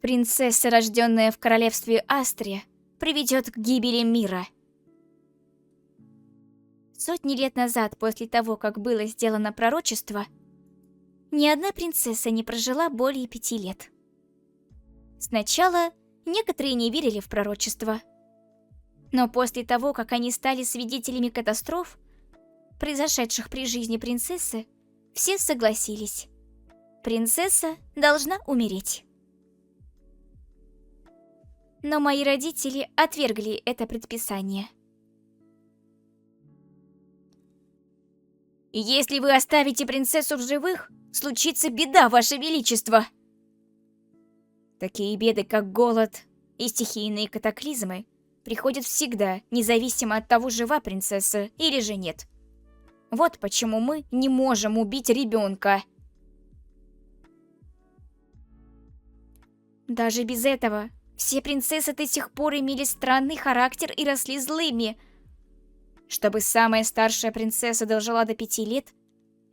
Принцесса, рожденная в королевстве Астрия, приведет к гибели мира. Сотни лет назад, после того, как было сделано пророчество, ни одна принцесса не прожила более 5 лет. Сначала некоторые не верили в пророчество. Но после того, как они стали свидетелями катастроф, произошедших при жизни принцессы, все согласились. Принцесса должна умереть. Но мои родители отвергли это предписание. «Если вы оставите принцессу в живых, случится беда, Ваше Величество!» Такие беды, как голод и стихийные катаклизмы, приходят всегда, независимо от того, жива принцесса или же нет. Вот почему мы не можем убить ребенка. Даже без этого, все принцессы до сих пор имели странный характер и росли злыми. Чтобы самая старшая принцесса дожила до 5 лет,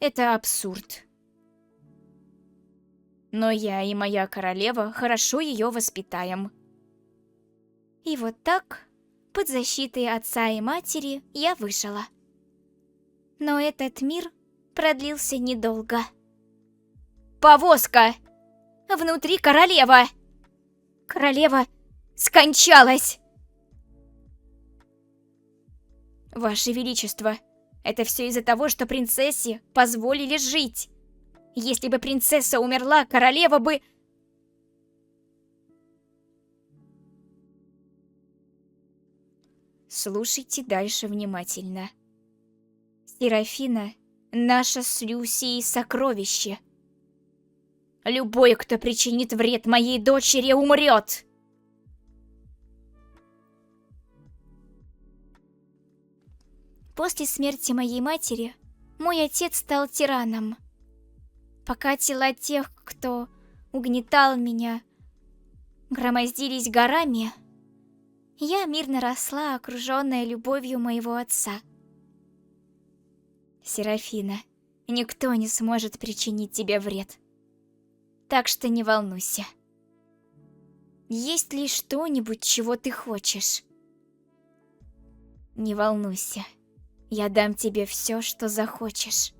это абсурд. Но я и моя королева хорошо ее воспитаем. И вот так, под защитой отца и матери, я выжила. Но этот мир продлился недолго. Повозка! Внутри королева! Королева скончалась! Ваше Величество, это все из-за того, что принцессе позволили жить. Если бы принцесса умерла, королева бы... Слушайте дальше внимательно. Серафина — наше с Люсией сокровище. Любой, кто причинит вред моей дочери, умрет. После смерти моей матери, мой отец стал тираном. Пока тела тех, кто угнетал меня, громоздились горами, я мирно росла, окруженная любовью моего отца. Серафина, никто не сможет причинить тебе вред. Так что не волнуйся. Есть ли что-нибудь, чего ты хочешь? Не волнуйся. Я дам тебе все, что захочешь.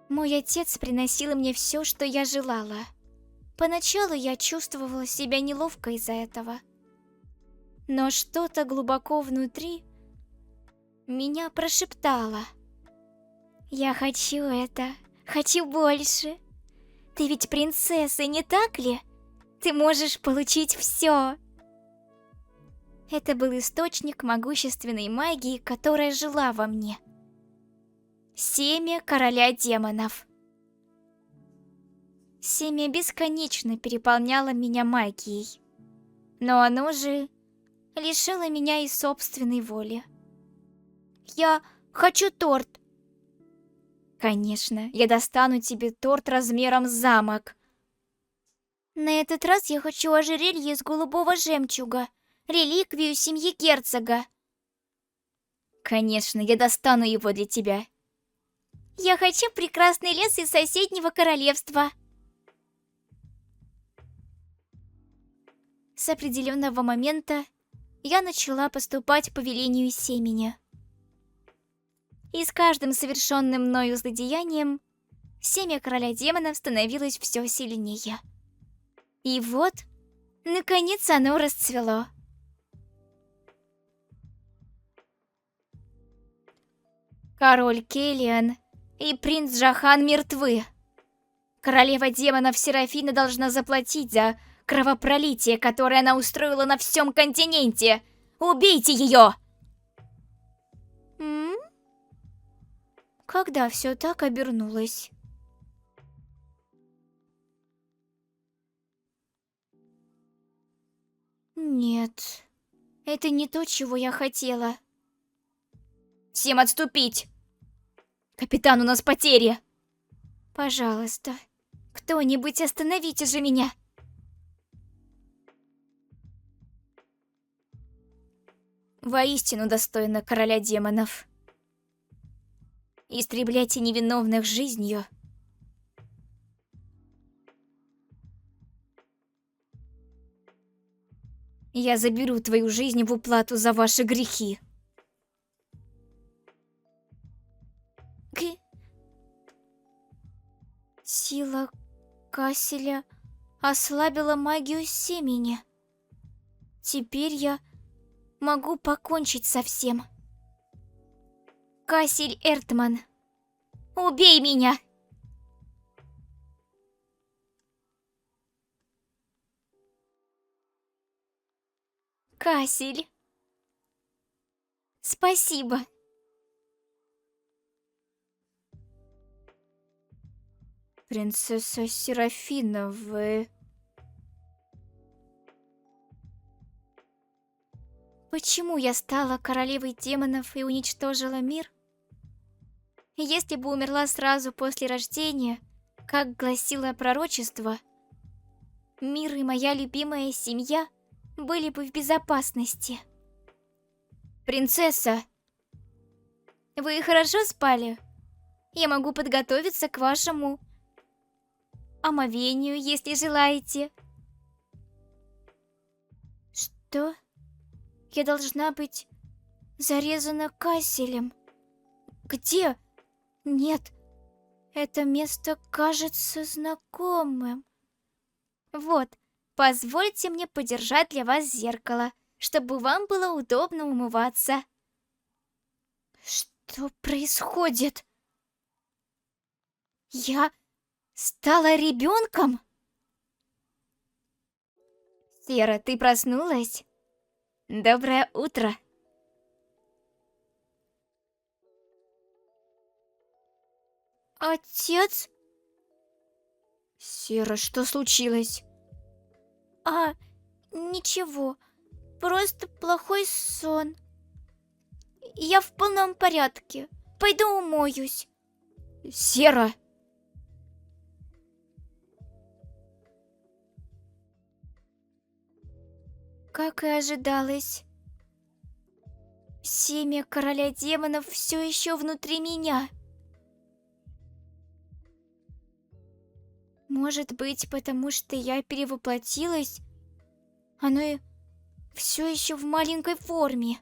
Мой отец приносил мне все, что я желала. Поначалу я чувствовала себя неловко из-за этого. Но что-то глубоко внутри меня прошептало. Я хочу это, хочу больше. Ты ведь принцесса, не так ли? Ты можешь получить все. Это был источник могущественной магии, которая жила во мне. Семя короля демонов. Семя бесконечно переполняло меня магией. Но оно же лишило меня и собственной воли. Я хочу торт. Конечно, я достану тебе торт размером с замок. На этот раз я хочу ожерелье из голубого жемчуга, реликвию семьи герцога. Конечно, я достану его для тебя. Я хочу прекрасный лес из соседнего королевства. С определенного момента я начала поступать по велению семени. И с каждым совершенным мною злодеянием семя короля демонов становилось все сильнее. И вот, наконец, оно расцвело. Король Келлиан и принц Джахан мертвы. Королева демонов Серафина должна заплатить за кровопролитие, которое она устроила на всем континенте. Убейте ее! Когда все так обернулось? Нет, это не то, чего я хотела. Всем отступить! Капитан, у нас потери! Пожалуйста, кто-нибудь остановите же меня! Воистину достойно короля демонов. Истребляйте невиновных жизнью. Я заберу твою жизнь в уплату за ваши грехи. Сила Касселя ослабила магию семени. Теперь я могу покончить со всем. Кассель Эртман, убей меня! Кассель, спасибо. Принцесса Серафина, вы... Почему я стала королевой демонов и уничтожила мир? Если бы умерла сразу после рождения, как гласило пророчество, мир и моя любимая семья были бы в безопасности. Принцесса, вы хорошо спали? Я могу подготовиться к вашему омовению, если желаете. Что? Я должна быть зарезана Касселем. Где? Нет, это место кажется знакомым. Вот, позвольте мне подержать для вас зеркало, чтобы вам было удобно умываться. Что происходит? Я стала ребенком? Сера, ты проснулась? Доброе утро. Отец? Сера, что случилось? Ничего. Просто плохой сон. Я в полном порядке. Пойду умоюсь. Сера! Как и ожидалось, семя короля демонов все еще внутри меня. Может быть, потому что я перевоплотилась, оно и все еще в маленькой форме.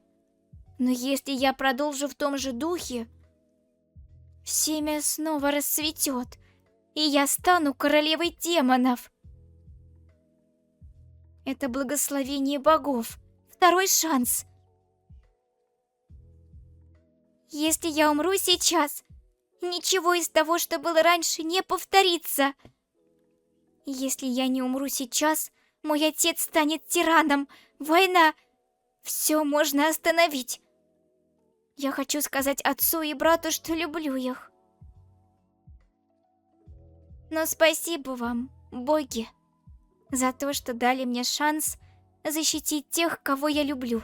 Но если я продолжу в том же духе, семя снова расцветет, и я стану королевой демонов. Это благословение богов. Второй шанс. Если я умру сейчас, ничего из того, что было раньше, не повторится. Если я не умру сейчас, мой отец станет тираном. Война. Все можно остановить. Я хочу сказать отцу и брату, что люблю их. Но спасибо вам, боги, за то, что дали мне шанс защитить тех, кого я люблю.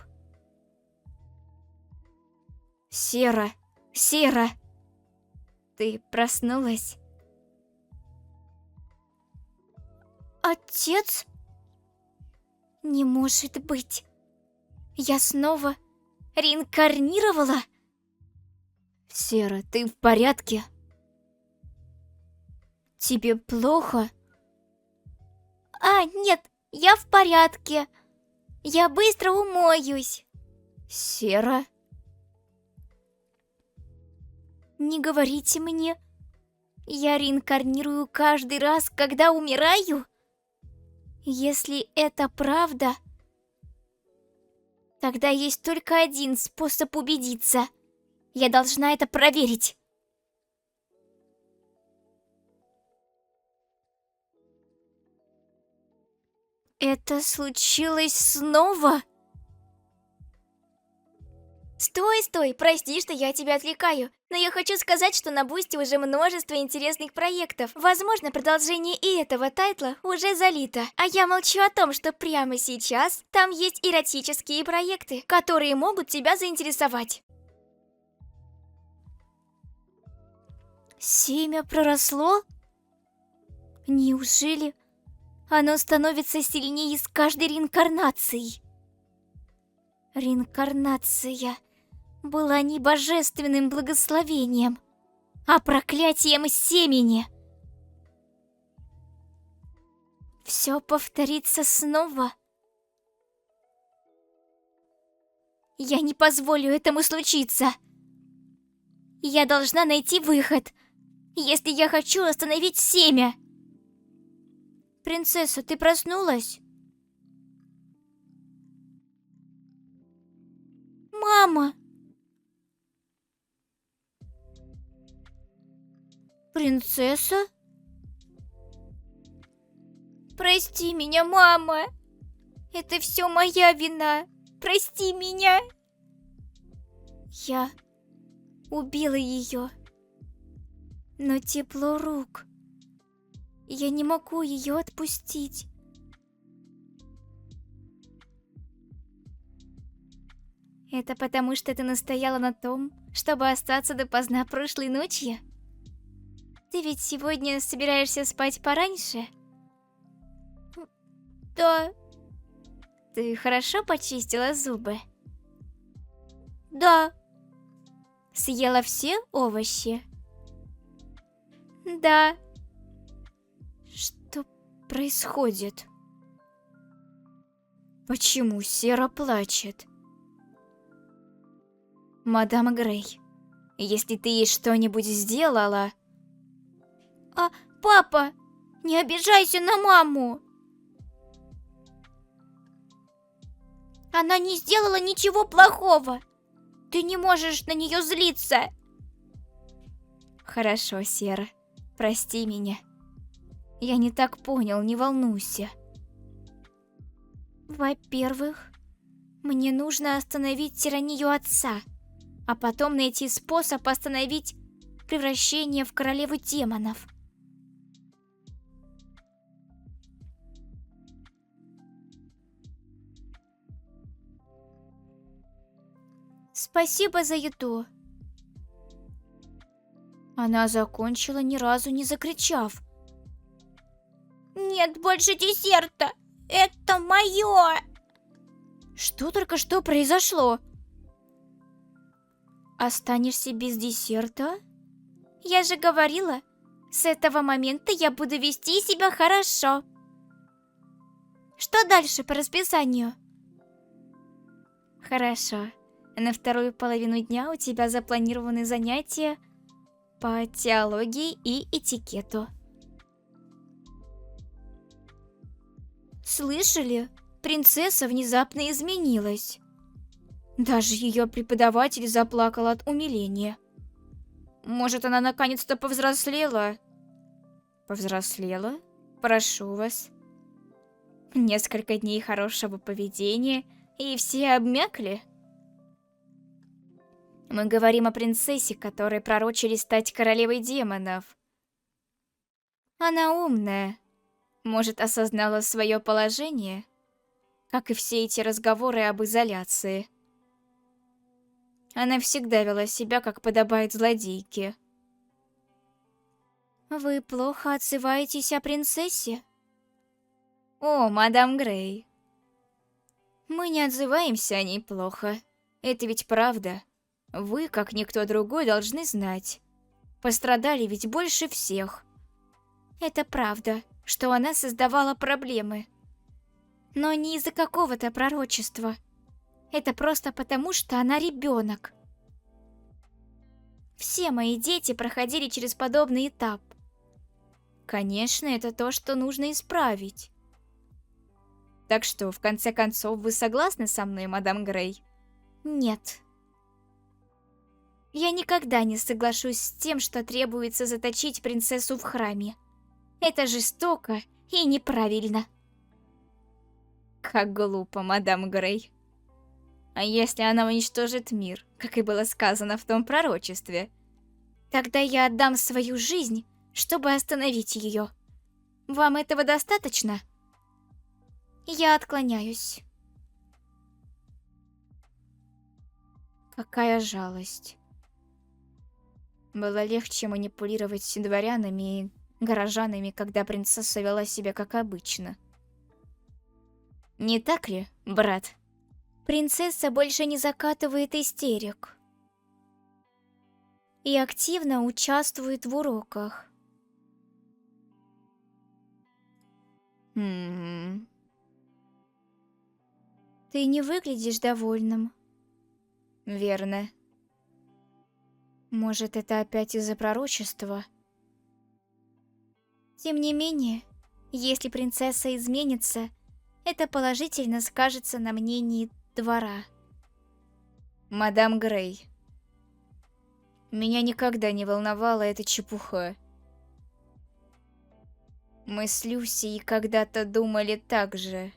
Сера, Сера, ты проснулась? Отец? Не может быть. Я снова реинкарнировала? Сера, ты в порядке? Тебе плохо? Нет, я в порядке. Я быстро умоюсь. Сера? Не говорите мне. Я реинкарнирую каждый раз, когда умираю? Если это правда, тогда есть только один способ убедиться. Я должна это проверить. Это случилось снова? Стой, прости, что я тебя отвлекаю. Но я хочу сказать, что на Бусти уже множество интересных проектов. Возможно, продолжение и этого тайтла уже залито. А я молчу о том, что прямо сейчас там есть эротические проекты, которые могут тебя заинтересовать. Семя проросло? Неужели оно становится сильнее с каждой реинкарнацией? Реинкарнация была не божественным благословением, а проклятием семени. Все повторится снова. Я не позволю этому случиться. Я должна найти выход, если я хочу остановить семя. Принцесса, ты проснулась? Мама! Принцесса? Прости меня, мама. Это все моя вина. Прости меня. Я убила ее. Но тепло рук. Я не могу ее отпустить. Это потому, что ты настояла на том, чтобы остаться допоздна прошлой ночью? Ты ведь сегодня собираешься спать пораньше? Да. Ты хорошо почистила зубы? Да. Съела все овощи? Да. Что происходит? Почему Сера плачет? Мадам Грей, если ты ей что-нибудь сделала... Папа, не обижайся на маму! Она не сделала ничего плохого. Ты не можешь на нее злиться. Хорошо, Сера, прости меня. Я не так понял, не волнуйся. Во-первых, мне нужно остановить тиранию отца, а потом найти способ остановить превращение в королеву демонов. Спасибо за еду. Она закончила, ни разу не закричав. Нет больше десерта! Это мое! Что только что произошло? Останешься без десерта? Я же говорила, с этого момента я буду вести себя хорошо. Что дальше по расписанию? Хорошо. На вторую половину дня у тебя запланированы занятия по теологии и этикету. Слышали? Принцесса внезапно изменилась. Даже ее преподаватель заплакал от умиления. Может, она наконец-то повзрослела? Повзрослела? Прошу вас. Несколько дней хорошего поведения, и все обмякли? Мы говорим о принцессе, которой пророчили стать королевой демонов. Она умная. Может, осознала свое положение? Как и все эти разговоры об изоляции. Она всегда вела себя, как подобает злодейке. Вы плохо отзываетесь о принцессе? О, мадам Грей. Мы не отзываемся о ней плохо. Это ведь правда. Вы, как никто другой, должны знать. Пострадали ведь больше всех. Это правда, что она создавала проблемы. Но не из-за какого-то пророчества. Это просто потому, что она ребенок. Все мои дети проходили через подобный этап. Конечно, это то, что нужно исправить. Так что, в конце концов, вы согласны со мной, мадам Грей? Нет. Я никогда не соглашусь с тем, что требуется заточить принцессу в храме. Это жестоко и неправильно. Как глупо, мадам Грей. А если она уничтожит мир, как и было сказано в том пророчестве? Тогда я отдам свою жизнь, чтобы остановить ее. Вам этого достаточно? Я отклоняюсь. Какая жалость. Было легче манипулировать дворянами и горожанами, когда принцесса вела себя как обычно. Не так ли, брат? Принцесса больше не закатывает истерик и активно участвует в уроках. Ты не выглядишь довольным. Верно. Может, это опять из-за пророчества? Тем не менее, если принцесса изменится, это положительно скажется на мнении двора. Мадам Грей, меня никогда не волновала эта чепуха. Мы с Люси когда-то думали так же.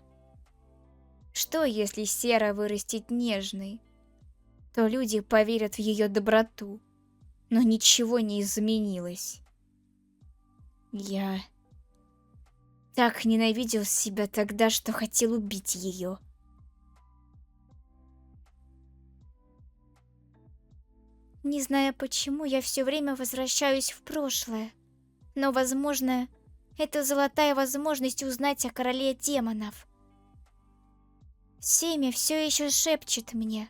Что, если Сера вырастет нежной? То люди поверят в ее доброту. Но ничего не изменилось. Я так ненавидел себя тогда, что хотел убить ее. Не знаю почему, я все время возвращаюсь в прошлое. Но, возможно, это золотая возможность узнать о короле демонов. Семя все еще шепчет мне: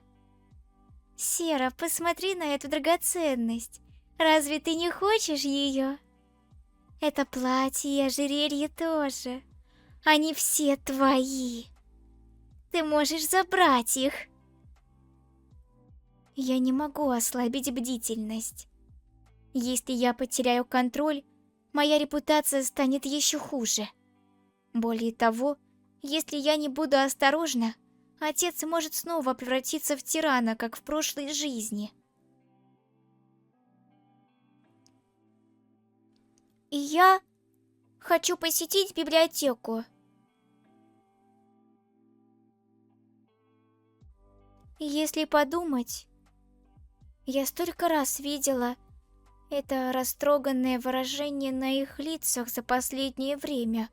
«Сера, посмотри на эту драгоценность. Разве ты не хочешь ее? Это платье и ожерелье тоже. Они все твои. Ты можешь забрать их». Я не могу ослабить бдительность. Если я потеряю контроль, моя репутация станет еще хуже. Более того, если я не буду осторожна, отец может снова превратиться в тирана, как в прошлой жизни. И я хочу посетить библиотеку. Если подумать, я столько раз видела это растроганное выражение на их лицах за последнее время.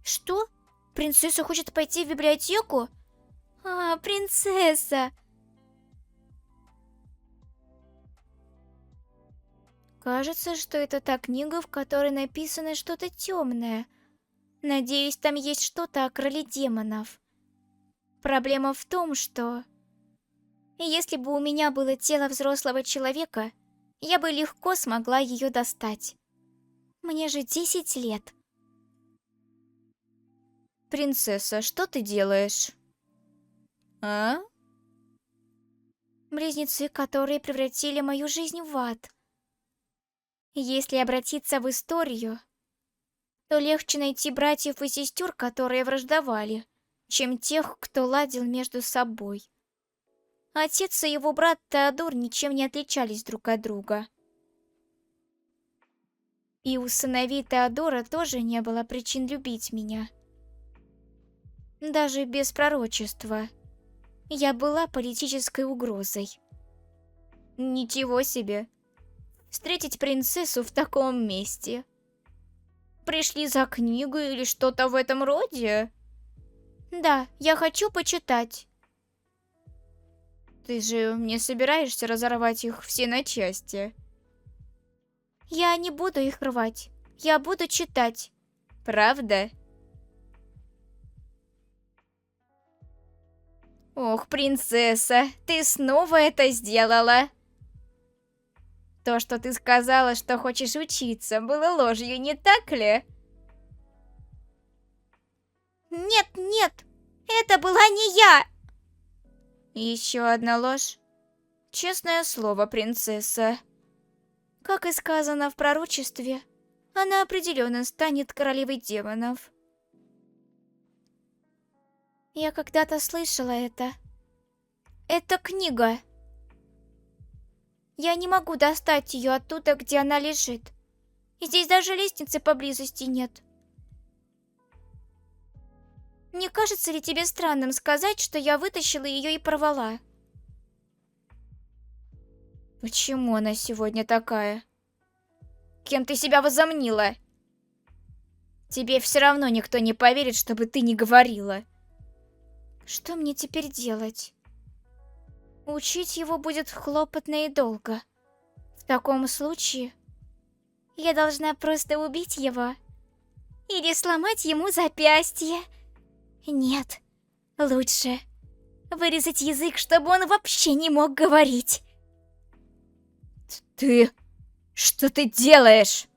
Что? Принцесса хочет пойти в библиотеку? А, принцесса! Кажется, что это та книга, в которой написано что-то темное. Надеюсь, там есть что-то о короле демонов. Проблема в том, что если бы у меня было тело взрослого человека, я бы легко смогла ее достать. Мне же 10 лет. Принцесса, что ты делаешь? А? Близнецы, которые превратили мою жизнь в ад. Если обратиться в историю, то легче найти братьев и сестер, которые враждовали, чем тех, кто ладил между собой. Отец и его брат Теодор ничем не отличались друг от друга. И у сыновей Теодора тоже не было причин любить меня. Даже без пророчества. Я была политической угрозой. Ничего себе. Встретить принцессу в таком месте. Пришли за книгой или что-то в этом роде? Да, я хочу почитать. Ты же не собираешься разорвать их все на части? Я не буду их рвать. Я буду читать. Правда? Ох, принцесса, ты снова это сделала. То, что ты сказала, что хочешь учиться, было ложью, не так ли? Нет, нет, это была не я. Еще одна ложь. Честное слово, принцесса. Как и сказано в пророчестве, она определенно станет королевой демонов. Я когда-то слышала это. Это книга. Я не могу достать ее оттуда, где она лежит. И здесь даже лестницы поблизости нет. Не кажется ли тебе странным сказать, что я вытащила ее и порвала? Почему она сегодня такая? Кем ты себя возомнила? Тебе все равно никто не поверит, чтобы ты не говорила. Что мне теперь делать? Учить его будет хлопотно и долго. В таком случае, я должна просто убить его. Или сломать ему запястье. Нет, лучше вырезать язык, чтобы он вообще не мог говорить. Ты... Что ты делаешь?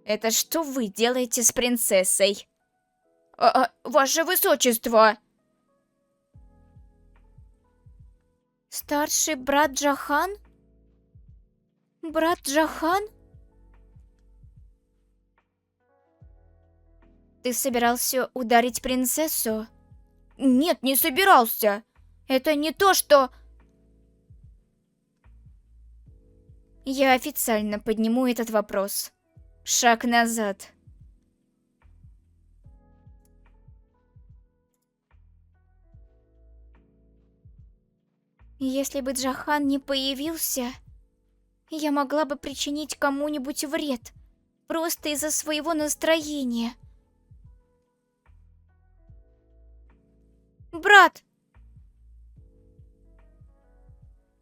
Это что вы делаете с принцессой? Ваше Высочество! Старший брат Джахан? Брат Джахан? Ты собирался ударить принцессу? Нет, не собирался. Это не то, что... Я официально подниму этот вопрос. Шаг назад. Если бы Джахан не появился, я могла бы причинить кому-нибудь вред, просто из-за своего настроения. Брат!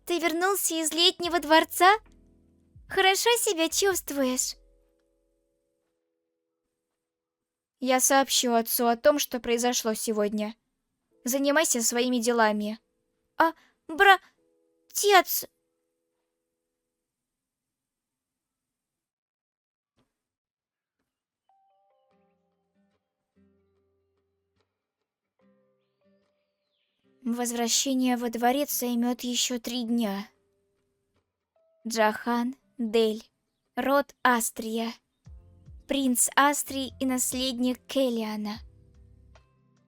Ты вернулся из летнего дворца? Хорошо себя чувствуешь? Я сообщу отцу о том, что произошло сегодня. Занимайся своими делами. Отец... Возвращение во дворец займет еще 3 дня. Джахан, Дель, род Астрия, принц Астрии и наследник Келлиана.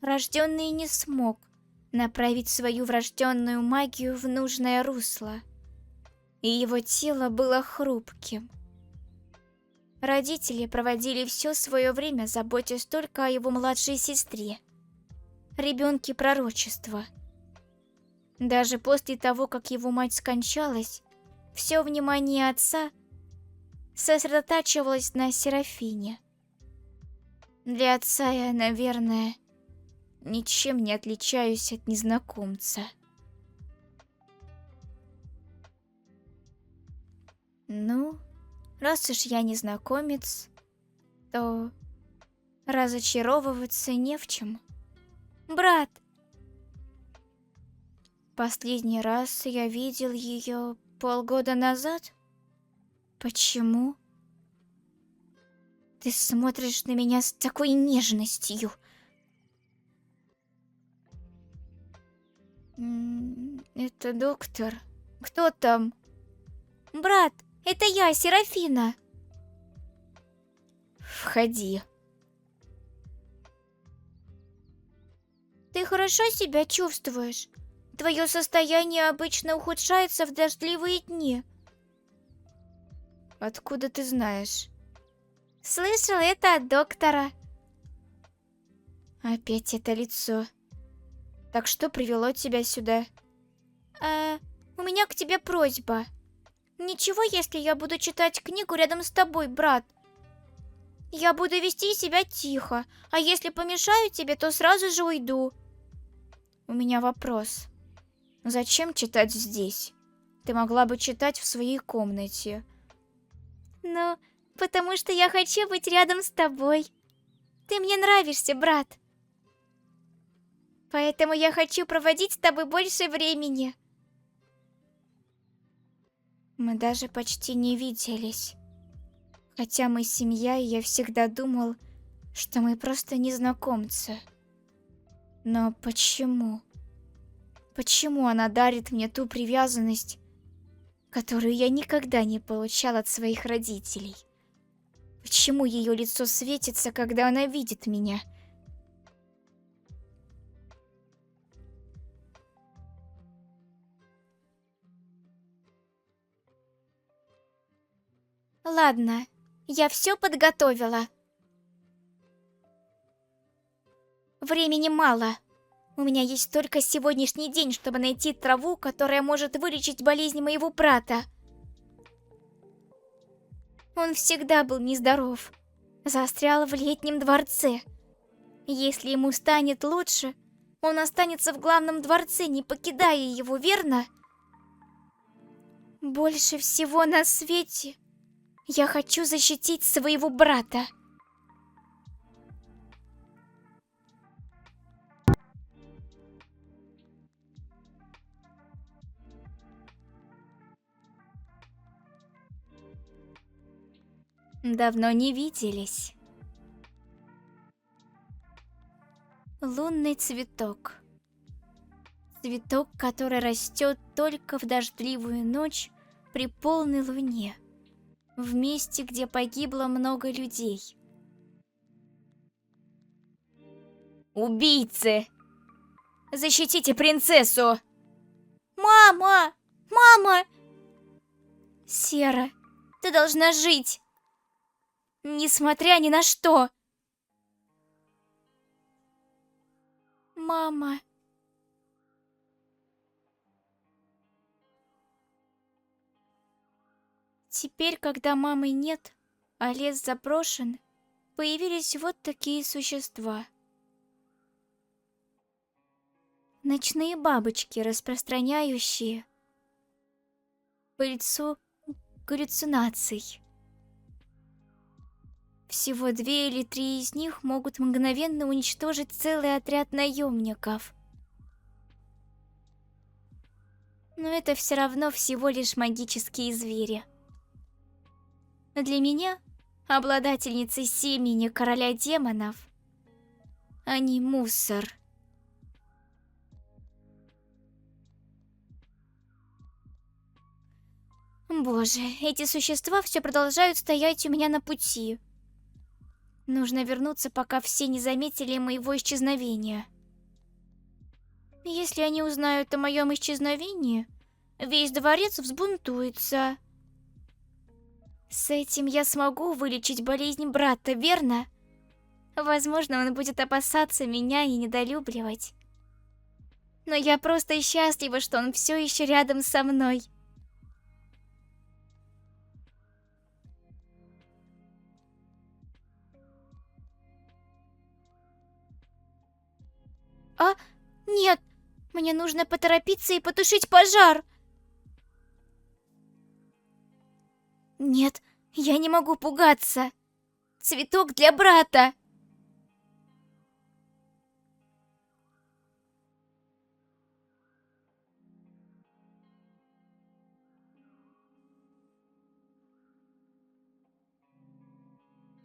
Рожденный не смог направить свою врожденную магию в нужное русло, и его тело было хрупким. Родители проводили все свое время, заботясь только о его младшей сестре, ребенке пророчества. Даже после того, как его мать скончалась, все внимание отца сосредотачивалось на Серафине. Для отца я, наверное, ничем не отличаюсь от незнакомца. Ну, раз уж я незнакомец, то разочаровываться не в чем. Брат! Последний раз я видел ее полгода назад. Почему? Ты смотришь на меня с такой нежностью. Это доктор. Кто там? Брат, это я, Серафина. Входи. Ты хорошо себя чувствуешь? Твое состояние обычно ухудшается в дождливые дни. Откуда ты знаешь? Слышал это от доктора. Опять это лицо. Так что привело тебя сюда? У меня к тебе просьба. Ничего, если я буду читать книгу рядом с тобой, брат? Я буду вести себя тихо, а если помешаю тебе, то сразу же уйду. У меня вопрос. Зачем читать здесь? Ты могла бы читать в своей комнате. Ну, потому что я хочу быть рядом с тобой. Ты мне нравишься, брат. Поэтому я хочу проводить с тобой больше времени. Мы даже почти не виделись. Хотя мы семья, и я всегда думал, что мы просто незнакомцы. Но почему? Почему она дарит мне ту привязанность, которую я никогда не получал от своих родителей? Почему ее лицо светится, когда она видит меня? Ладно, я все подготовила. Времени мало. У меня есть только сегодняшний день, чтобы найти траву, которая может вылечить болезнь моего брата. Он всегда был нездоров. Застрял в летнем дворце. Если ему станет лучше, он останется в главном дворце, не покидая его, верно? Больше всего на свете я хочу защитить своего брата. Давно не виделись. Лунный цветок. Цветок, который растет только в дождливую ночь при полной луне, в месте, где погибло много людей. Убийцы! Защитите принцессу! Мама! Мама! Сера, ты должна жить! Несмотря ни на что! Мама... Теперь, когда мамы нет, а лес заброшен, появились вот такие существа. Ночные бабочки, распространяющие пыльцу галлюцинаций. Всего 2 или 3 из них могут мгновенно уничтожить целый отряд наемников. Но это все равно всего лишь магические звери. Для меня, обладательницей семени короля демонов, они мусор. Боже, эти существа все продолжают стоять у меня на пути. Нужно вернуться, пока все не заметили моего исчезновения. Если они узнают о моем исчезновении, весь дворец взбунтуется. С этим я смогу вылечить болезнь брата, верно? Возможно, он будет опасаться меня и недолюбливать. Но я просто счастлива, что он все еще рядом со мной. А? Нет! Мне нужно поторопиться и потушить пожар! Нет, я не могу пугаться. Цветок для брата.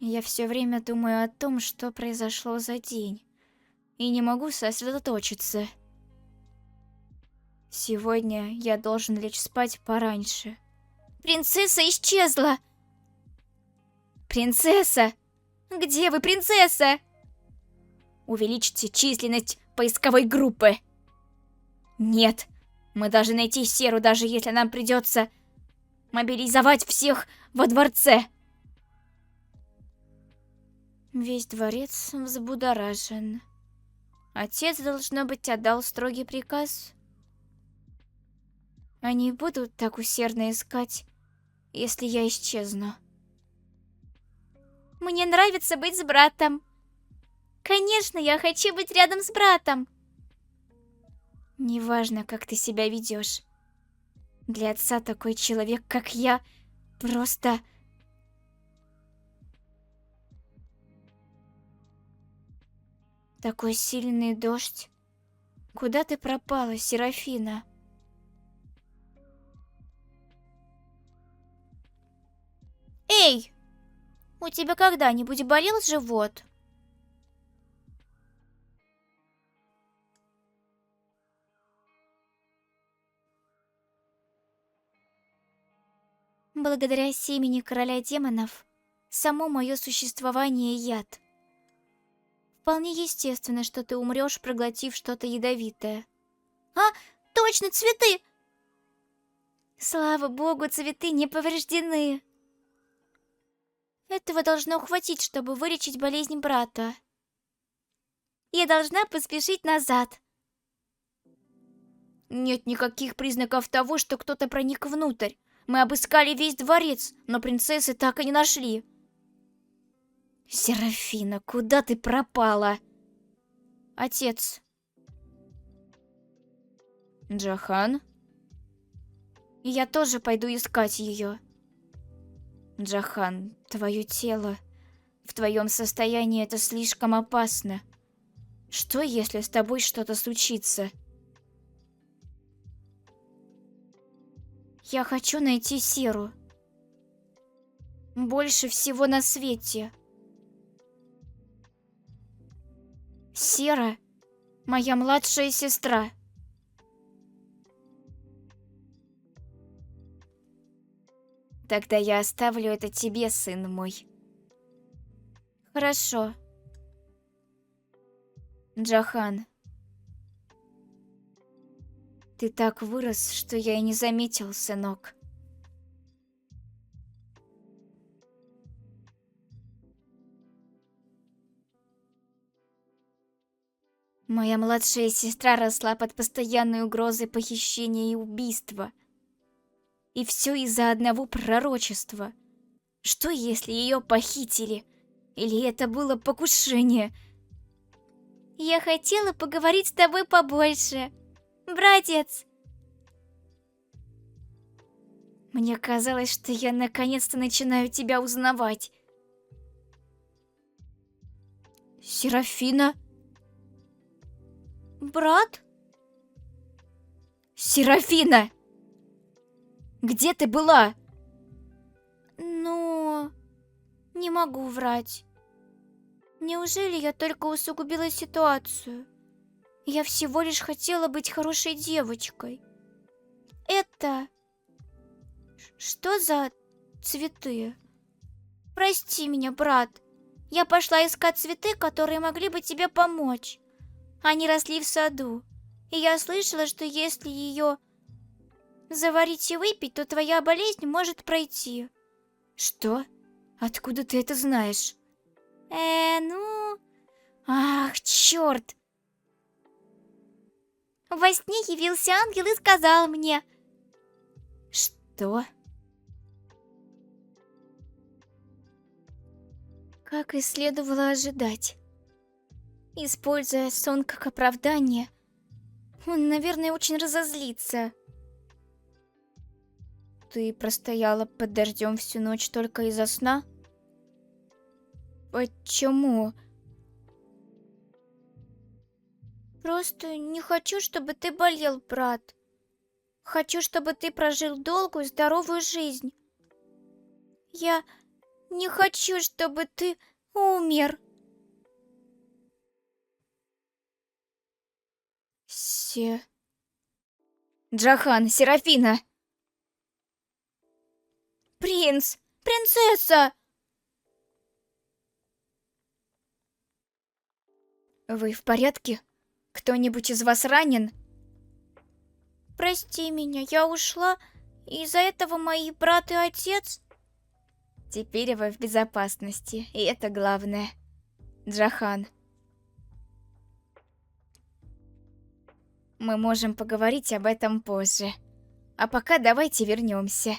Я все время думаю о том, что произошло за день, и не могу сосредоточиться. Сегодня я должен лечь спать пораньше. Принцесса исчезла! Принцесса! Где вы, принцесса? Увеличьте численность поисковой группы. Нет, мы должны найти Серу, даже если нам придется мобилизовать всех во дворце. Весь дворец взбудоражен. Отец, должно быть, отдал строгий приказ. Они будут так усердно искать, если я исчезну. Мне нравится быть с братом. Конечно, я хочу быть рядом с братом. Неважно, как ты себя ведешь. Для отца такой человек, как я, просто... Такой сильный дождь. Куда ты пропала, Серафина? Эй! У тебя когда-нибудь болел живот? Благодаря семени короля демонов, само мое существование яд. Вполне естественно, что ты умрешь, проглотив что-то ядовитое. А, точно, цветы! Слава богу, цветы не повреждены. Этого должно хватить, чтобы вылечить болезнь брата. Я должна поспешить назад. Нет никаких признаков того, что кто-то проник внутрь. Мы обыскали весь дворец, но принцессы так и не нашли. Серафина, куда ты пропала? Отец. Джахан? Я тоже пойду искать ее. Джахан, твое тело. В твоем состоянии это слишком опасно. Что, если с тобой что-то случится? Я хочу найти Серу. Больше всего на свете. Сера Моя младшая сестра. Тогда я оставлю это тебе, сын мой. Хорошо. Джахан, ты так вырос, что я и не заметил, сынок. Моя младшая сестра росла под постоянной угрозой похищения и убийства. И все из-за одного пророчества. Что если ее похитили? Или это было покушение? Я хотела поговорить с тобой побольше, братец. Мне казалось, что я наконец-то начинаю тебя узнавать. Серафина? Брат? Серафина! Где ты была? Ну, не могу врать. Неужели я только усугубила ситуацию? Я всего лишь хотела быть хорошей девочкой. Это... Что за цветы? Прости меня, брат. Я пошла искать цветы, которые могли бы тебе помочь. Они росли в саду, и я слышала, что если ее заварить и выпить, то твоя болезнь может пройти. Что? Откуда ты это знаешь? Ну... Ах, черт! Во сне явился ангел и сказал мне... Что? Как и следовало ожидать. Используя сон как оправдание, он, наверное, очень разозлится. Ты простояла под дождем всю ночь только из-за сна? Почему? Просто не хочу, чтобы ты болел, брат. Хочу, чтобы ты прожил долгую, здоровую жизнь. Я не хочу, чтобы ты умер. Джахан, Серафина! Принц! Принцесса! Вы в порядке? Кто-нибудь из вас ранен? Прости меня, я ушла, и из-за этого мои брат и отец... Теперь вы в безопасности, и это главное. Джахан. Мы можем поговорить об этом позже. А пока давайте вернемся.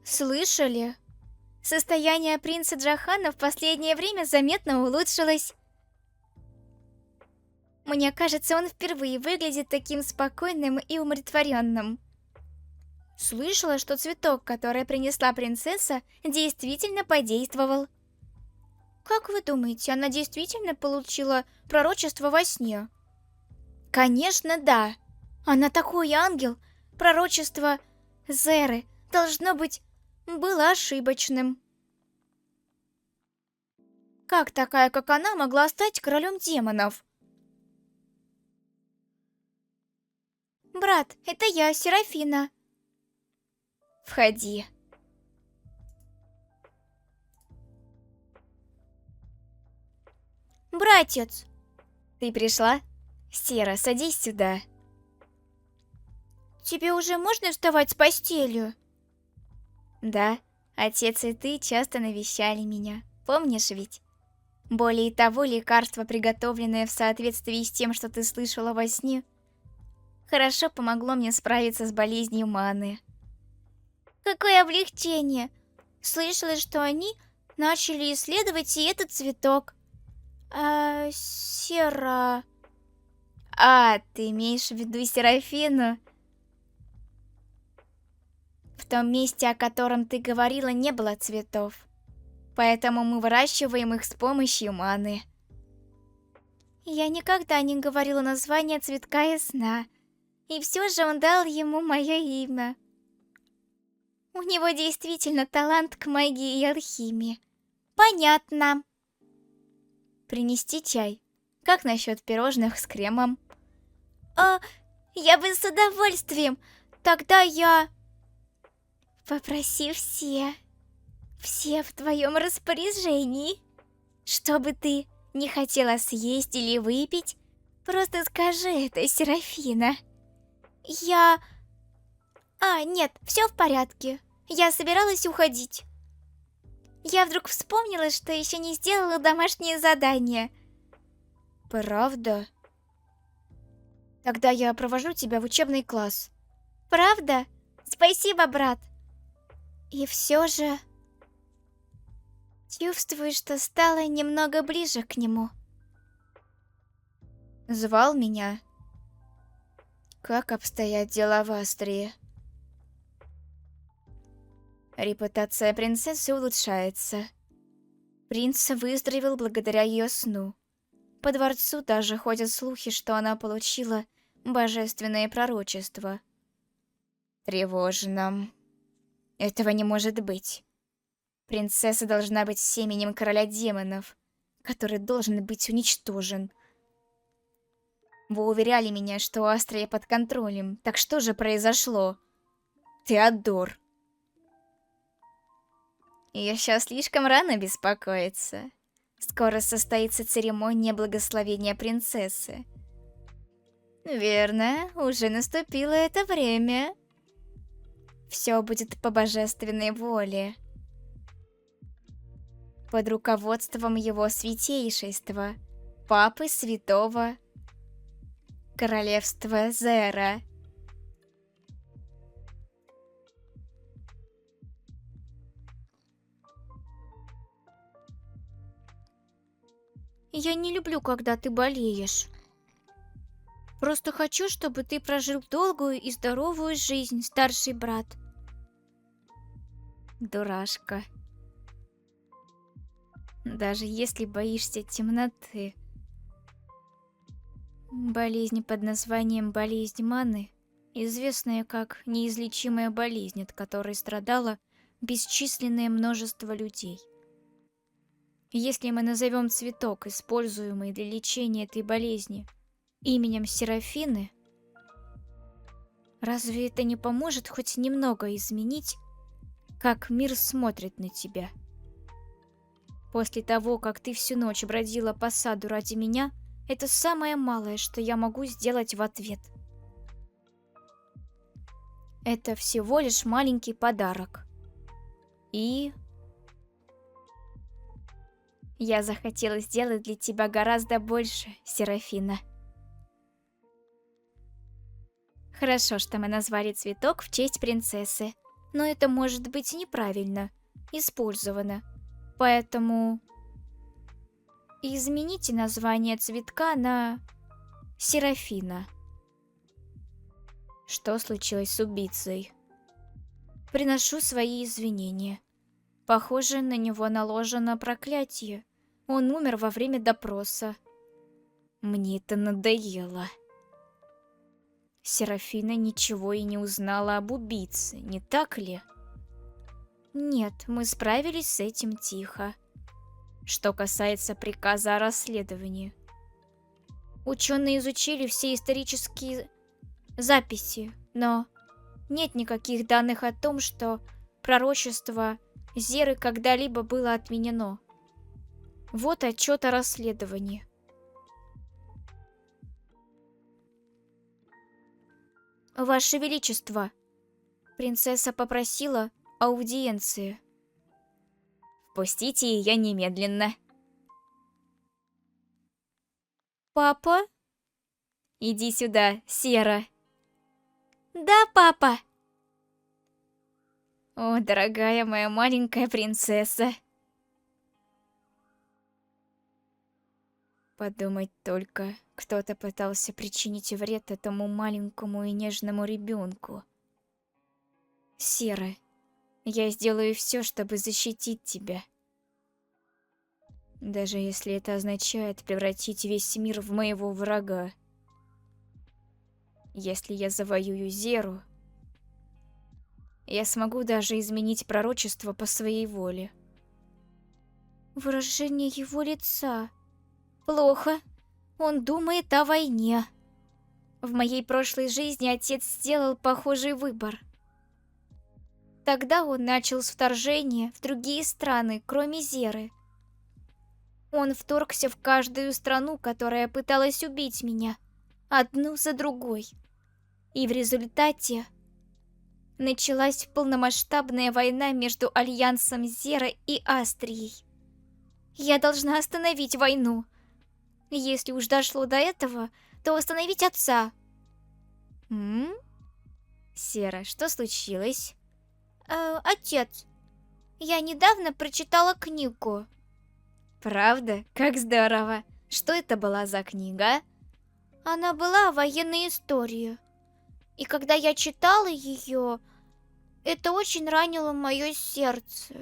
Слышали? Состояние принца Джахана в последнее время заметно улучшилось. Мне кажется, он впервые выглядит таким спокойным и умиротворенным. Слышала, что цветок, который принесла принцесса, действительно подействовал. Как вы думаете, она действительно получила пророчество во сне? Конечно, да. Она такой ангел. Пророчество Зеры, должно быть, было ошибочным. Как такая, как она, могла стать королем демонов? Брат, это я, Серафина. Входи. Братец! Ты пришла? Сера, садись сюда. Тебе уже можно вставать с постелью? Да, отец и ты часто навещали меня. Помнишь ведь? Более того, лекарство, приготовленное в соответствии с тем, что ты слышала во сне, хорошо помогло мне справиться с болезнью маны. Какое облегчение! Слышала, что они начали исследовать и этот цветок. Сера... ты имеешь в виду Серафину? В том месте, о котором ты говорила, не было цветов. Поэтому мы выращиваем их с помощью маны. Я никогда не говорила название цветка и сна. И все же он дал ему мое имя. У него действительно талант к магии и алхимии. Понятно. Принести чай? Как насчет пирожных с кремом? А, я бы с удовольствием. Тогда я... Попроси все. Все в твоем распоряжении. Что бы ты не хотела съесть или выпить, просто скажи это, Серафина. Я... нет, все в порядке. Я собиралась уходить. Я вдруг вспомнила, что еще не сделала домашнее задание. Правда? Тогда я провожу тебя в учебный класс. Правда? Спасибо, брат. И все же... Чувствую, что стала немного ближе к нему. Звал меня? Как обстоят дела в Астрии? Репутация принцессы улучшается. Принц выздоровел благодаря ее сну. По дворцу даже ходят слухи, что она получила божественное пророчество. Тревожно. Этого не может быть. Принцесса должна быть семенем короля демонов, который должен быть уничтожен. Вы уверяли меня, что Астрия под контролем. Так что же произошло? Теодор. Еще слишком рано беспокоиться. Скоро состоится церемония благословения принцессы. Верно, уже наступило это время. Все будет по божественной воле. Под руководством его святейшества, Папы Святого Королевства Зера. Я не люблю, когда ты болеешь. Просто хочу, чтобы ты прожил долгую и здоровую жизнь, старший брат. Дурашка. Даже если боишься темноты. Болезнь под названием болезнь маны, известная как неизлечимая болезнь, от которой страдало бесчисленное множество людей. Если мы назовем цветок, используемый для лечения этой болезни, именем Серафины, разве это не поможет хоть немного изменить, как мир смотрит на тебя? После того, как ты всю ночь бродила по саду ради меня, это самое малое, что я могу сделать в ответ. Это всего лишь маленький подарок. И... я захотела сделать для тебя гораздо больше, Серафина. Хорошо, что мы назвали цветок в честь принцессы, но это может быть неправильно использовано. Поэтому измените название цветка на Серафина. Что случилось с убийцей? Приношу свои извинения. Похоже, на него наложено проклятие. Он умер во время допроса. Мне это надоело. Серафина ничего и не узнала об убийце, не так ли? Нет, мы справились с этим тихо. Что касается приказа о расследовании. Ученые изучили все исторические записи, но нет никаких данных о том, что пророчество Зеры когда-либо было отменено. Вот отчет о расследовании. Ваше Величество, принцесса попросила аудиенции. Впустите ее немедленно. Папа? Иди сюда, Сера. Да, папа. О, дорогая моя маленькая принцесса. Подумать только, кто-то пытался причинить вред этому маленькому и нежному ребенку. Сера, я сделаю все, чтобы защитить тебя. Даже если это означает превратить весь мир в моего врага. Если я завоюю Зеру, я смогу даже изменить пророчество по своей воле. Выражение его лица. Плохо. Он думает о войне. В моей прошлой жизни отец сделал похожий выбор. Тогда он начал с вторжения в другие страны, кроме Зеры. Он вторгся в каждую страну, которая пыталась убить меня, одну за другой. И в результате началась полномасштабная война между Альянсом Зера и Астрией. Я должна остановить войну. Если уж дошло до этого, то остановить отца. Сера, что случилось? Отец, я недавно прочитала книгу. Правда? Как здорово. Что это была за книга? Она была о военной истории. И когда я читала ее, это очень ранило мое сердце.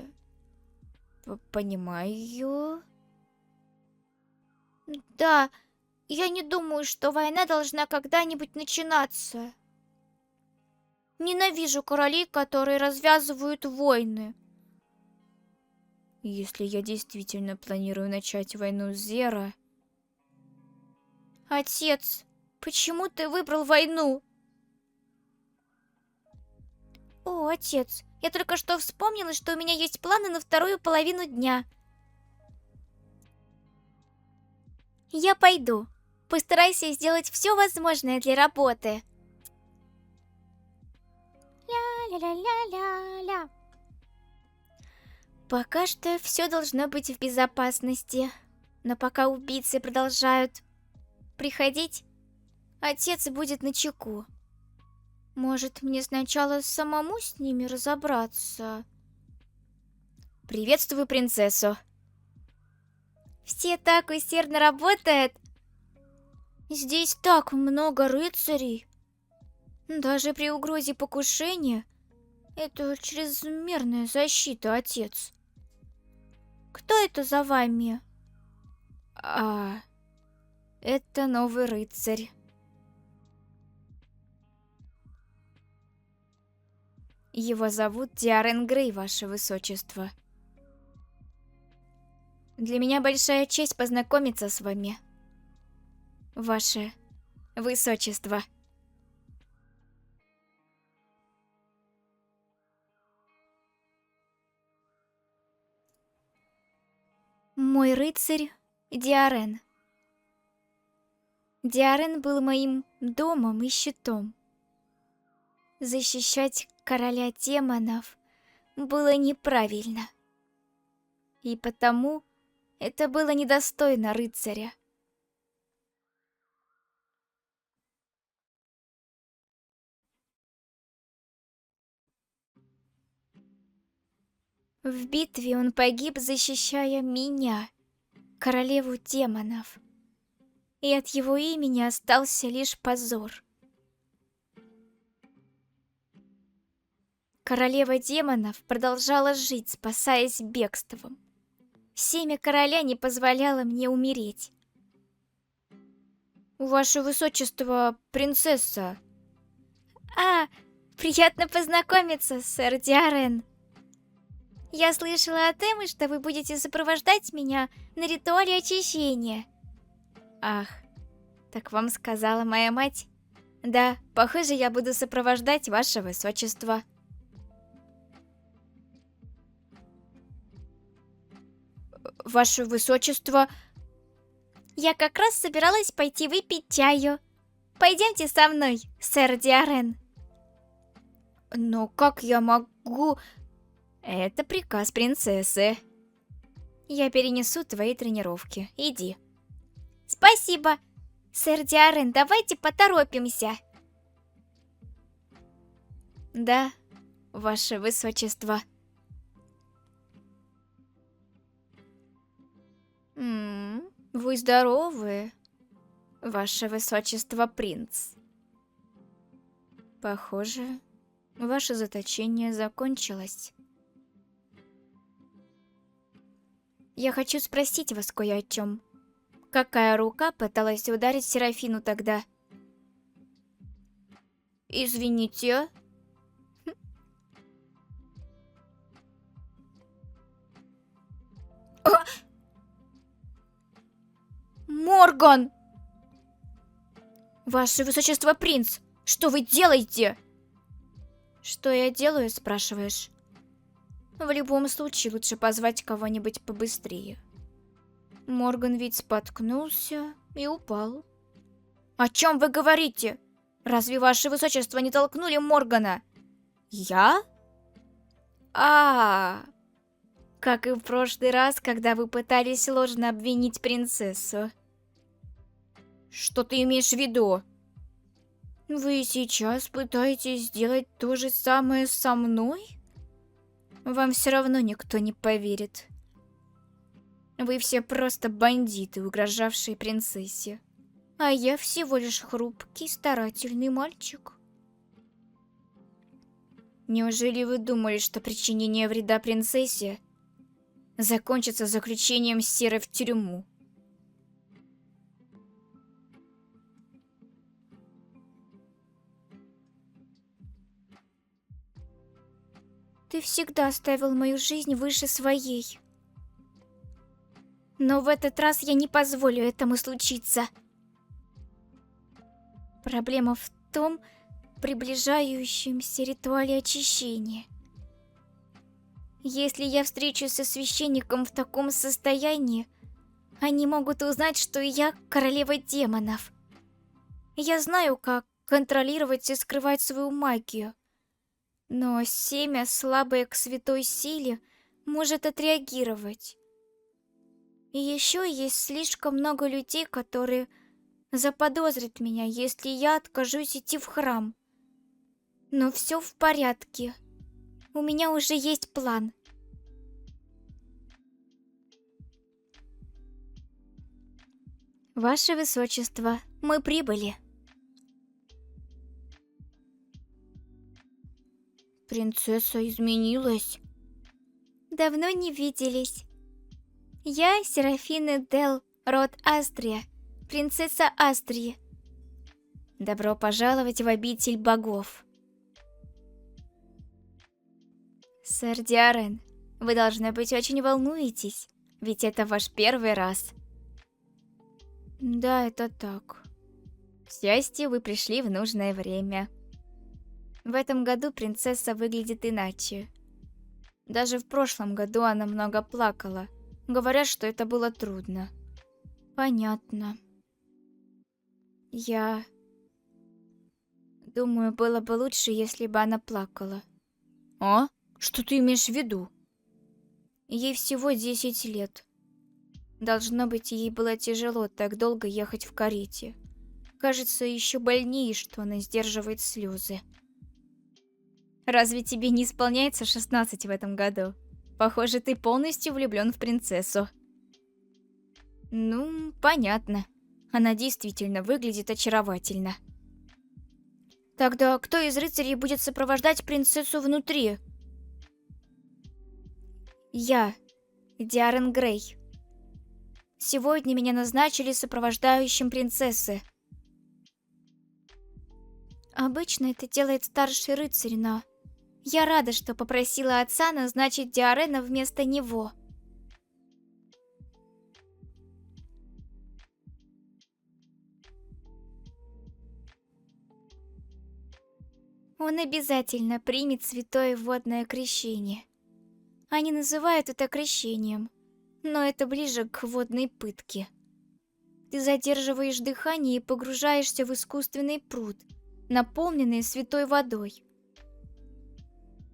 Понимаю. Да, я не думаю, что война должна когда-нибудь начинаться. Ненавижу королей, которые развязывают войны. Если я действительно планирую начать войну с Зера... Отец, почему ты выбрал войну? О, отец, я только что вспомнила, что у меня есть планы на вторую половину дня. Я пойду. Постарайся сделать все возможное для работы. Ля-ля-ля-ля-ля-ля. Пока что все должно быть в безопасности. Но пока убийцы продолжают приходить, отец будет начеку. Может, мне сначала самому с ними разобраться? Приветствую принцессу. Все так усердно работают. Здесь так много рыцарей. Даже при угрозе покушения это чрезмерная защита, отец. Кто это за вами? Это новый рыцарь. Его зовут Диарен Грей, ваше высочество. Для меня большая честь познакомиться с вами, ваше высочество. Мой рыцарь Диарен. Диарен был моим домом и щитом. Защищать короля демонов было неправильно. И потому это было недостойно рыцаря. В битве он погиб, защищая меня, королеву демонов. И от его имени остался лишь позор. Королева демонов продолжала жить, спасаясь бегством. Семя короля не позволяло мне умереть. Ваше высочество, принцесса. Приятно познакомиться, сэр Диарен. Я слышала от Эммы, что вы будете сопровождать меня на ритуале очищения. Ах, так вам сказала моя мать? Да, похоже, я буду сопровождать ваше высочество. Ваше высочество... Я как раз собиралась пойти выпить чаю. Пойдемте со мной, сэр Диарен. Но как я могу... Это приказ принцессы. Я перенесу твои тренировки. Иди. Спасибо. Сэр Диарен, давайте поторопимся. Да, ваше высочество. Вы здоровы, ваше высочество, принц. Похоже, ваше заточение закончилось. Я хочу спросить вас кое о чем. Какая рука пыталась ударить Серафину тогда? Извините. Морган! Ваше Высочество, принц! Что вы делаете? Что я делаю, спрашиваешь? В любом случае, лучше позвать кого-нибудь побыстрее. Морган ведь споткнулся и упал. О чем вы говорите? Разве Ваше Высочество не толкнули Моргана? Я? Как и в прошлый раз, когда вы пытались ложно обвинить принцессу. Что ты имеешь в виду? Вы сейчас пытаетесь сделать то же самое со мной? Вам все равно никто не поверит. Вы все просто бандиты, угрожавшие принцессе. А я всего лишь хрупкий, старательный мальчик. Неужели вы думали, что причинение вреда принцессе закончится заключением Серы в тюрьму? Ты всегда ставил мою жизнь выше своей. Но в этот раз я не позволю этому случиться. Проблема в том приближающемся ритуале очищения. Если я встречусь со священником в таком состоянии, они могут узнать, что я королева демонов. Я знаю, как контролировать и скрывать свою магию. Но семя, слабое к святой силе, может отреагировать. И еще есть слишком много людей, которые заподозрят меня, если я откажусь идти в храм. Но все в порядке. У меня уже есть план. Ваше Высочество, мы прибыли. Принцесса изменилась. Давно не виделись. Я Серафина Дел, род Астрия, принцесса Астрии. Добро пожаловать в обитель богов. Сэр Диарен, вы должны быть очень волнуетесь, ведь это ваш первый раз. Да, это так. К счастью, вы пришли в нужное время. В этом году принцесса выглядит иначе. Даже в прошлом году она много плакала. Говорят, что это было трудно. Понятно. Я думаю, было бы лучше, если бы она плакала. А? Что ты имеешь в виду? Ей всего 10 лет. Должно быть, ей было тяжело так долго ехать в карете. Кажется, еще больнее, что она сдерживает слезы. Разве тебе не исполняется 16 в этом году? Похоже, ты полностью влюблен в принцессу. Ну, понятно. Она действительно выглядит очаровательно. Тогда кто из рыцарей будет сопровождать принцессу внутри? Я, Диарен Грей. Сегодня меня назначили сопровождающим принцессы. Обычно это делает старший рыцарь, но я рада, что попросила отца назначить Диарена вместо него. Он обязательно примет святое водное крещение. Они называют это крещением, но это ближе к водной пытке. Ты задерживаешь дыхание и погружаешься в искусственный пруд, наполненный святой водой,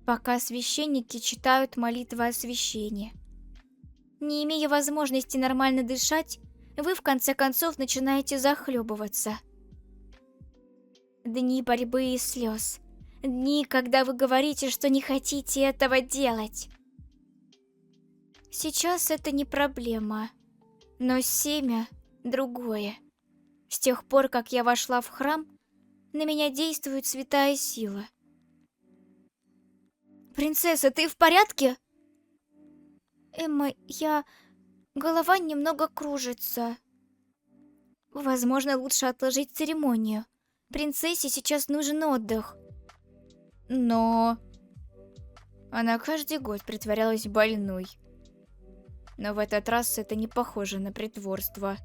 пока священники читают молитвы освящения. Не имея возможности нормально дышать, вы в конце концов начинаете захлебываться. Дни борьбы и слез. Дни, когда вы говорите, что не хотите этого делать. Сейчас это не проблема, но семя другое. С тех пор, как я вошла в храм, на меня действует святая сила. Принцесса, ты в порядке? Эмма, голова немного кружится. Возможно, лучше отложить церемонию. Принцессе сейчас нужен отдых. Но она каждый год притворялась больной. Но в этот раз это не похоже на притворство.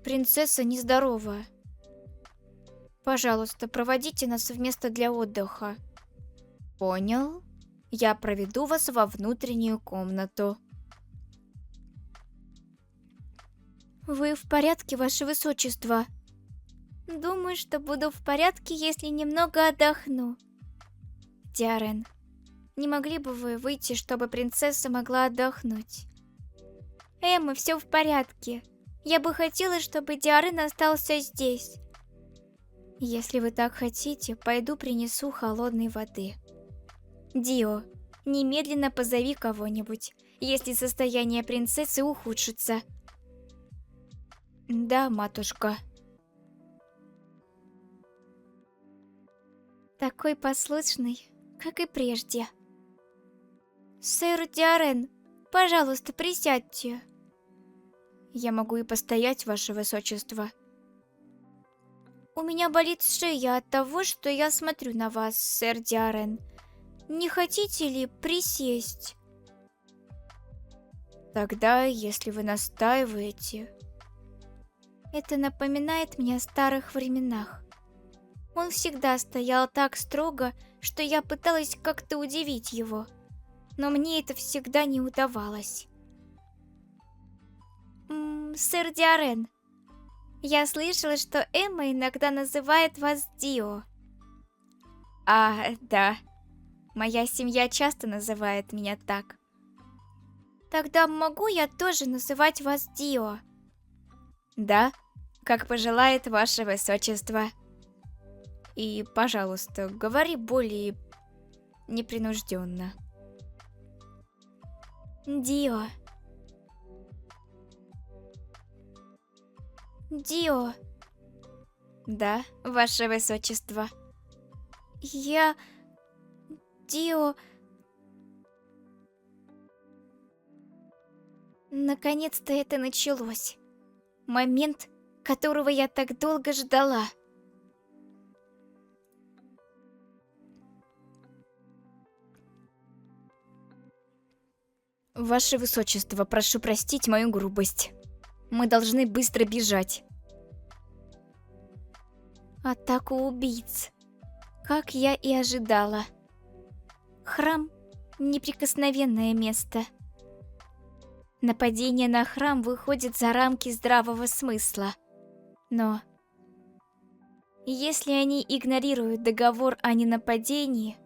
Принцесса нездорова. Пожалуйста, проводите нас в место для отдыха. Понял. Я проведу вас во внутреннюю комнату. Вы в порядке, ваше высочество? Думаю, что буду в порядке, если немного отдохну. Диарен, не могли бы вы выйти, чтобы принцесса могла отдохнуть? Эмма, все в порядке. Я бы хотела, чтобы Диарен остался здесь. Если вы так хотите, пойду принесу холодной воды. Дио, немедленно позови кого-нибудь, если состояние принцессы ухудшится. Да, матушка. Такой послушный, как и прежде. Сэр Диарен, пожалуйста, присядьте. Я могу и постоять, ваше высочество. У меня болит шея от того, что я смотрю на вас, сэр Диарен. Не хотите ли присесть? Тогда, если вы настаиваете... Это напоминает мне о старых временах. Он всегда стоял так строго, что я пыталась как-то удивить его. Но мне это всегда не удавалось. Сэр Диарен, я слышала, что Эмма иногда называет вас Дио. Да. Моя семья часто называет меня так. Тогда могу я тоже называть вас Дио? Да, как пожелает ваше высочество. И, пожалуйста, говори более непринужденно. Дио. Дио. Да, ваше высочество. Дио... Наконец-то это началось. Момент, которого я так долго ждала. Ваше высочество, прошу простить мою грубость. Мы должны быстро бежать. Атака убийц. Как я и ожидала. Храм — неприкосновенное место. Нападение на храм выходит за рамки здравого смысла. Но... если они игнорируют договор о ненападении,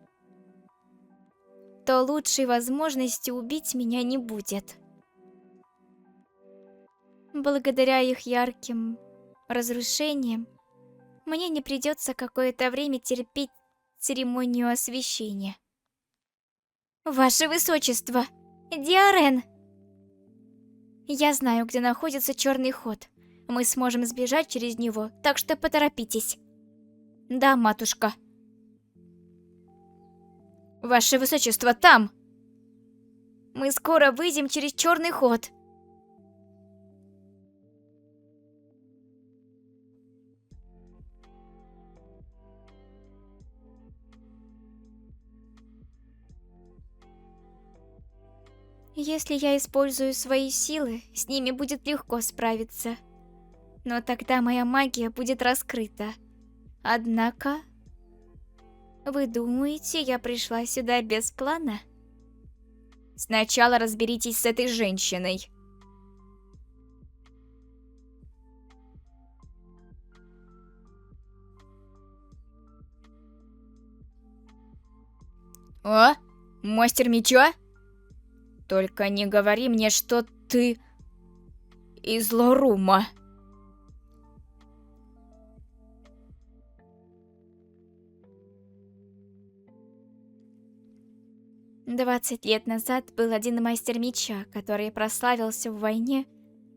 то лучшей возможности убить меня не будет. Благодаря их ярким разрушениям, мне не придется какое-то время терпеть церемонию освящения. Ваше Высочество! Диарен! Я знаю, где находится черный ход. Мы сможем сбежать через него, так что поторопитесь. Да, матушка. Ваше Высочество, там! Мы скоро выйдем через черный ход. Если я использую свои силы, с ними будет легко справиться. Но тогда моя магия будет раскрыта. Однако... Вы думаете, я пришла сюда без плана? Сначала разберитесь с этой женщиной. О, мастер меча? Только не говори мне, что ты из Лорума. «20 лет назад был один мастер меча, который прославился в войне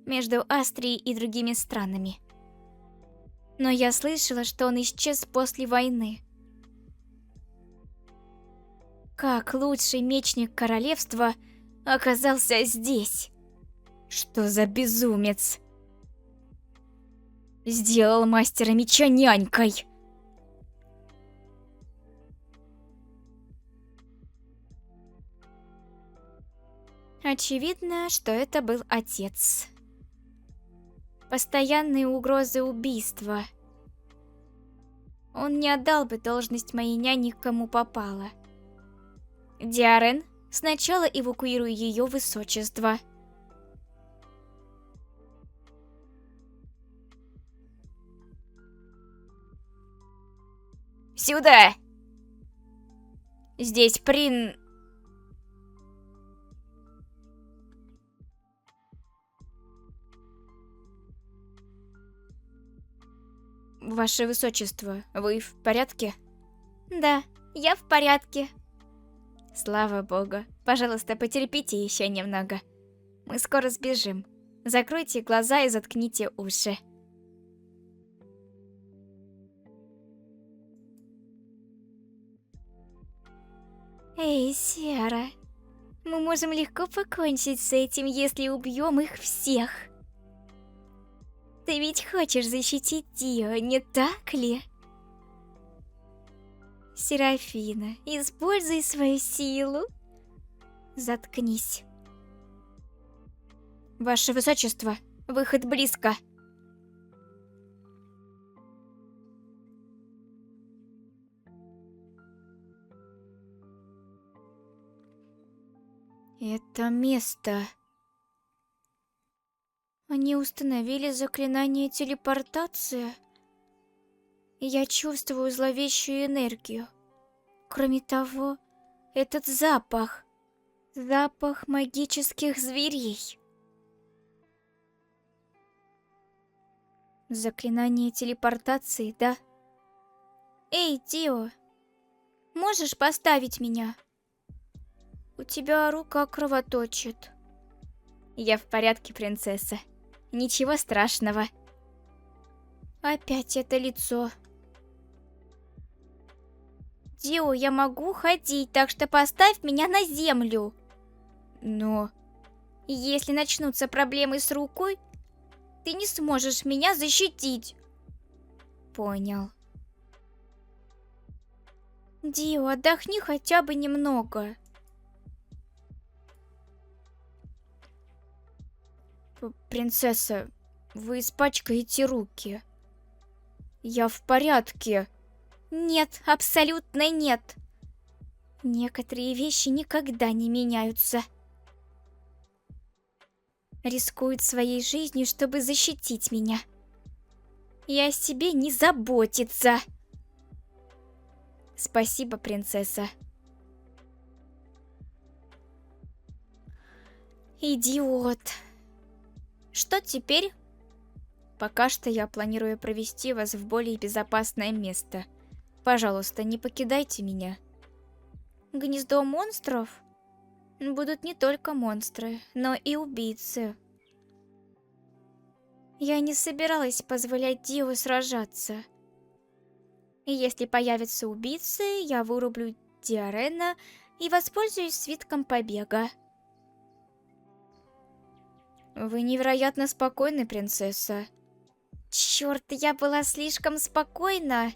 между Астрией и другими странами. Но я слышала, что он исчез после войны. Как лучший мечник королевства оказался здесь? Что за безумец? Сделал мастера меча нянькой!» Очевидно, что это был отец. Постоянные угрозы убийства. Он не отдал бы должность моей няни кому попало. Диарен, сначала эвакуируй ее высочество. Сюда! Здесь Ваше высочество, вы в порядке? Да, я в порядке. Слава богу. Пожалуйста, потерпите еще немного. Мы скоро сбежим. Закройте глаза и заткните уши. Эй, Сера, мы можем легко покончить с этим, если убьем их всех. Ты ведь хочешь защитить Дио, не так ли? Серафина, используй свою силу. Заткнись. Ваше высочество, выход близко. Это место. Они установили заклинание телепортации. Я чувствую зловещую энергию. Кроме того, этот запах. Запах магических зверей. Заклинание телепортации, да? Эй, Дио, можешь поставить меня? У тебя рука кровоточит. Я в порядке, принцесса. Ничего страшного. Опять это лицо. Дио, я могу ходить, так что поставь меня на землю. Но если начнутся проблемы с рукой, ты не сможешь меня защитить. Понял. Дио, отдохни хотя бы немного. Принцесса, вы испачкаете руки. Я в порядке. Нет, абсолютно нет. Некоторые вещи никогда не меняются. Рискуют своей жизнью, чтобы защитить меня. И о себе не заботиться. Спасибо, принцесса. Идиот. Что теперь? Пока что я планирую провести вас в более безопасное место. Пожалуйста, не покидайте меня. Гнездо монстров? Будут не только монстры, но и убийцы. Я не собиралась позволять Дио сражаться. И если появятся убийцы, я вырублю Диарена и воспользуюсь свитком побега. Вы невероятно спокойны, принцесса. Черт, я была слишком спокойна.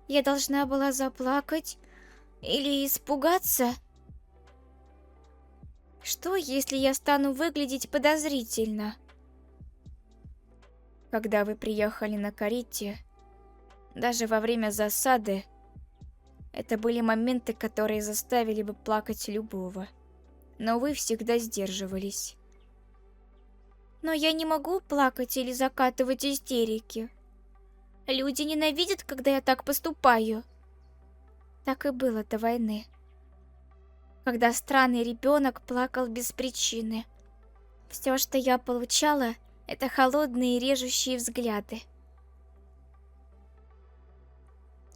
Я должна была заплакать или испугаться. Что, если я стану выглядеть подозрительно? Когда вы приехали на карете, даже во время засады, это были моменты, которые заставили бы плакать любого. Но вы всегда сдерживались. Но я не могу плакать или закатывать истерики. Люди ненавидят, когда я так поступаю. Так и было до войны. Когда странный ребенок плакал без причины. Все, что я получала, это холодные режущие взгляды.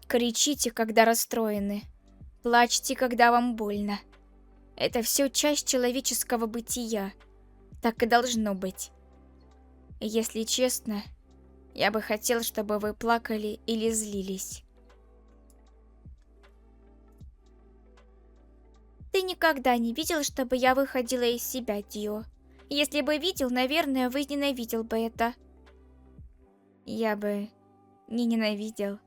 Кричите, когда расстроены. Плачьте, когда вам больно. Это все часть человеческого бытия. Так и должно быть. Если честно, я бы хотел, чтобы вы плакали или злились. Ты никогда не видел, чтобы я выходила из себя, Дио. Если бы видел, наверное, возненавидел бы это. Я бы не ненавидел.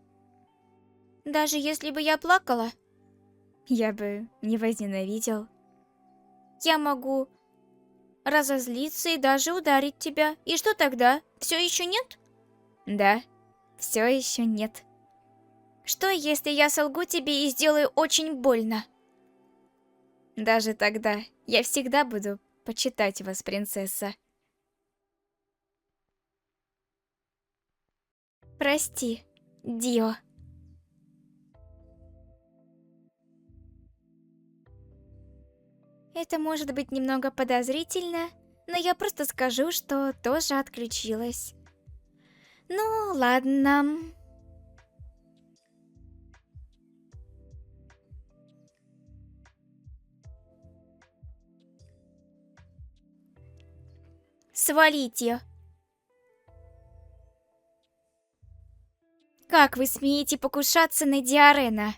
Даже если бы я плакала, я бы не возненавидел. Я могу разозлиться и даже ударить тебя. И что тогда? Все еще нет? Да, все еще нет. Что, если я солгу тебе и сделаю очень больно? Даже тогда я всегда буду почитать вас, принцесса. Прости, Дио. Это может быть немного подозрительно, но я просто скажу, что тоже отключилась. Ну, ладно. Свалите. Как вы смеете покушаться на Диарена?